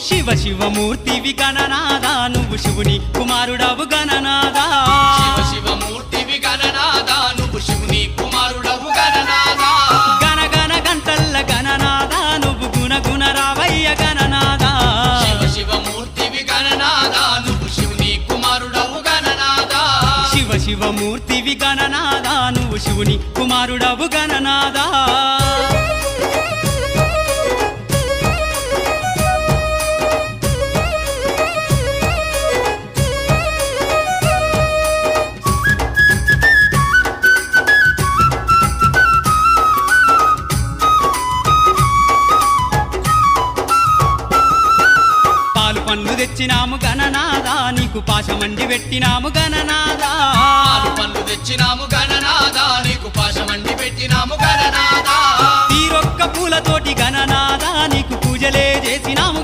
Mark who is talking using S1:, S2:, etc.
S1: శివ శివమూర్తివి గణనాదా నువ్వు శివుని కుమారుడవు గణనాదా
S2: శివ శివమూర్తివి గణనాదా నువ్వు శివుని కుమారుడవు గణనాదా
S1: గణ గణ గంటల్ల గణనాదా నువ్వు గుణ గుణ రావయ్య గణనాదా
S2: శివ శివమూర్తివి గణనాదా నువ్వు శివుని కుమారుడవు గణనాదా
S1: శివ శివమూర్తివి గణనాదా నువ్వు శివుని కుమారుడవు గణనాదా పండ్లు తెచ్చినాము గణనాదా నీకు పాశమండి పెట్టినాము గణనాదా
S2: పాలు పండ్లు తెచ్చినాము గణనాదా నీకు పాశమండి పెట్టినాము గణనాదా
S1: తీరొక్క పూలతోటి గణనాదా నీకు పూజలే చేసినాము